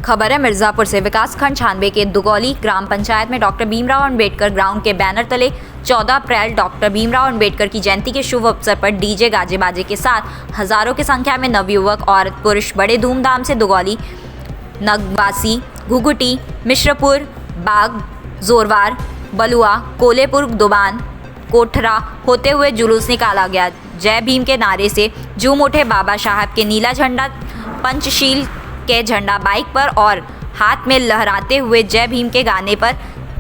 खबर है मिर्जापुर से। विकासखंड 96 के दुगौली ग्राम पंचायत में डॉक्टर भीमराव अंबेडकर ग्राउंड के बैनर तले 14 अप्रैल डॉक्टर भीमराव अंबेडकर की जयंती के शुभ अवसर पर डीजे गाजे बाजे के साथ हजारों की संख्या में नवयुवक औरत पुरुष बड़े धूमधाम से दुगौली, नगवासी, घुघुटी, मिश्रपुर, बाग, जोरवार, बलुआ, कोलेपुर, दुबान, कोठरा होते हुए जुलूस निकाला गया। जय भीम के नारे से झूम उठे बाबा साहब के नीला झंडा, पंचशील के झंडा बाइक पर और हाथ में लहराते हुए जय भीम के गाने पर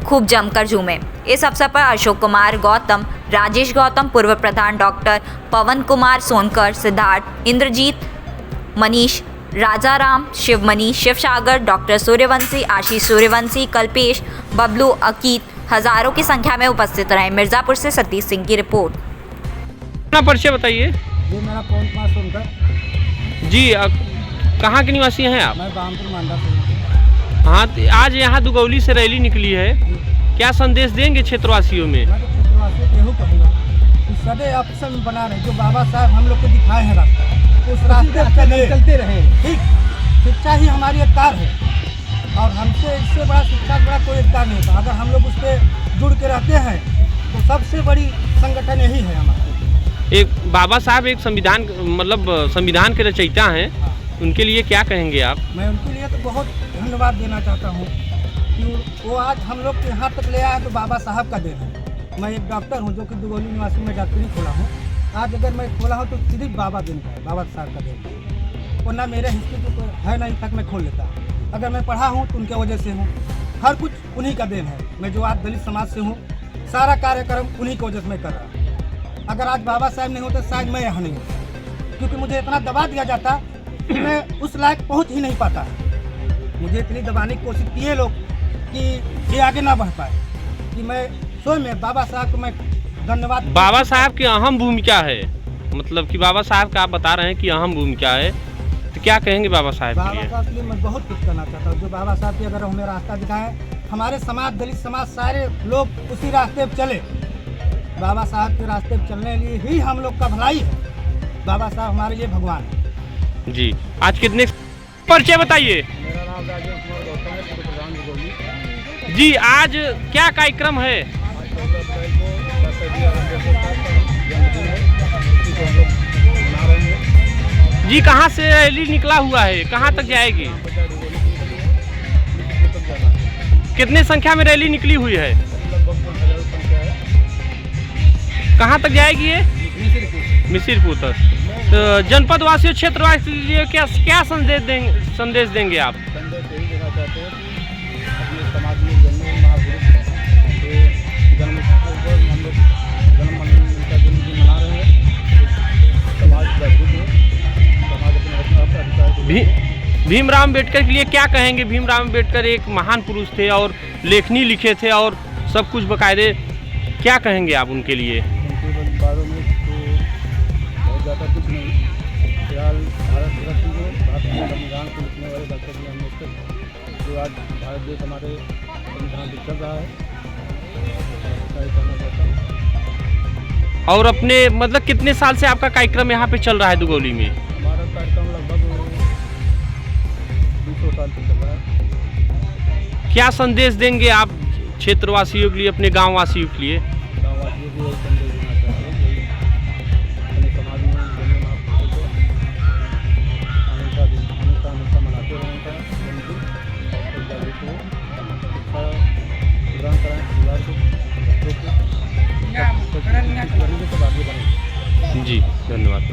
खूब जमकर झूमे। इस अवसर पर अशोक कुमार गौतम, राजेश गौतम, पूर्व प्रधान डॉक्टर पवन कुमार सोनकर, सिद्धार्थ, इंद्रजीत, मनीष, राजाराम, शिवमणि, शिवसागर, डॉक्टर सूर्यवंशी, आशीष सूर्यवंशी, कल्पेश, बबलू, अकीत हजारों की संख्या में उपस्थित रहे। मिर्जापुर से सतीश सिंह की रिपोर्ट। अपना परिचय बताइए। जी, मेरा पवन कुमार सोनकर। जी, कहाँ के निवासी हैं आप? मैं बामपुर मांडा से हूँ। हाँ, तो आज यहाँ दुगौली से रैली निकली है, क्या संदेश देंगे क्षेत्रवासियों में? मैं तो क्षेत्रवासियों को यही कहूँगा कि सदैव अक्सर बना रहे, जो बाबा साहब हम लोग को दिखाए हैं रास्ता, उस रास्ते पर चलते रहे। ठीक, शिक्षा ही हमारी अधिकार है और हमसे इससे बड़ा शिक्षा से बड़ा कोई अधिकार नहीं होता। अगर हम लोग उस पर जुड़ के रहते हैं तो सबसे बड़ी संगठन यही है हमारा। एक बाबा साहब एक संविधान संविधान के रचयिता हैं, उनके लिए क्या कहेंगे आप? मैं उनके लिए तो बहुत धन्यवाद देना चाहता हूँ कि वो आज हम लोग यहाँ तक ले आया तो बाबा साहब का देन है। मैं एक डॉक्टर हूँ जो कि दुगौली निवासी में डॉक्टरी खोला हूँ। आज अगर मैं खोला हूँ तो सिर्फ बाबा देन का है, बाबा साहब का देन है। वरना मेरे हिस्ट्री तो है नहीं, तक मैं खोल लेता। अगर मैं पढ़ा हूँ तो उनके वजह से हूँ, हर कुछ उन्हीं का देन है। मैं जो आज दलित समाज से हूँ, सारा कार्यक्रम उन्हीं की वजह से मैं कर रहा हूँ। अगर आज बाबा साहब नहीं होते शायद मैं यहाँ नहीं होता, क्योंकि मुझे इतना दबा दिया जाता कि मैं उस लायक पहुँच ही नहीं पाता। मुझे इतनी दबाने की कोशिश किए लोग कि ये आगे ना बढ़ पाए कि मैं स्वयं में बाबा साहब को मैं धन्यवाद। बाबा साहब की अहम भूमिका है, मतलब कि बाबा साहब का आप बता रहे हैं कि अहम भूमिका है, तो क्या कहेंगे बाबा साहब के लिए? बाबा साहब के लिए मैं बहुत कुछ करना चाहता हूँ। जो बाबा साहब की अगर हमें रास्ता दिखाएं, हमारे समाज, दलित समाज, सारे लोग उसी रास्ते पर चले। बाबा साहब के रास्ते पर चलने लिए ही हम लोग का भलाई है। बाबा साहब हमारे लिए भगवान है। जी, आज कितने परिचय बताइए। मेरा नाम राजेश कुमार गौतम है, पूर्व प्रधान दुगौली। जी, आज क्या कार्यक्रम है? आज 14 अप्रैल को डॉक्टर भीमराव अम्बेडकर का जन्मदिन है, इसी को हम लोग मना रहे हैं। जी, कहाँ से रैली निकला हुआ है, कहाँ तक जाएगी? कितने संख्या में रैली निकली हुई है? लगभग 1000 संख्या है। कहाँ तक जाएगी ये? मिसिरपुर तक। तो जनपद वासियों, क्षेत्र वासियों के लिए क्या संदेश देंगे आप? संदेश यही देना चाहते हैं कि अपने समाज में जन्मे महापुरुष के जन्म पर हम लोग उनका जन्मदिन मना रहे हैं। समाज जागरूक है, समाज अपने अधिकार को। भीमराव अम्बेडकर के लिए क्या कहेंगे? भीमराव अम्बेडकर एक महान पुरुष थे और लेखनी लिखे थे और सब कुछ बकायदे, क्या कहेंगे आप उनके लिए? उनके बारे में तो बहुत ज़्यादा कुछ नहीं। फिलहाल भारत रत्न को, भारत के संविधान को लिखने वाले डॉक्टर भीमराव अम्बेडकर, जो आज भारत देश हमारे संविधान लिख कर रहा है, कहना चाहता हूँ। और अपने कितने साल से आपका कार्यक्रम यहाँ पे चल रहा है दुगौली में? हमारा कार्यक्रम लगभग 200 साल से चल रहा है। क्या संदेश देंगे आप क्षेत्रवासियों के लिए, अपने गाँव वासियों के लिए? गाँववासियों को यही संदेश देना चाहते हैं कि अपने समाज में जन्मे महापुरुषों को हमेशा मनाते रहें उनका जन्मदिन और जागरूक हो, शिक्षा ग्रहण कराएं, परिवार को, बच्चों को, सब आगे बढ़ें। जी, धन्यवाद।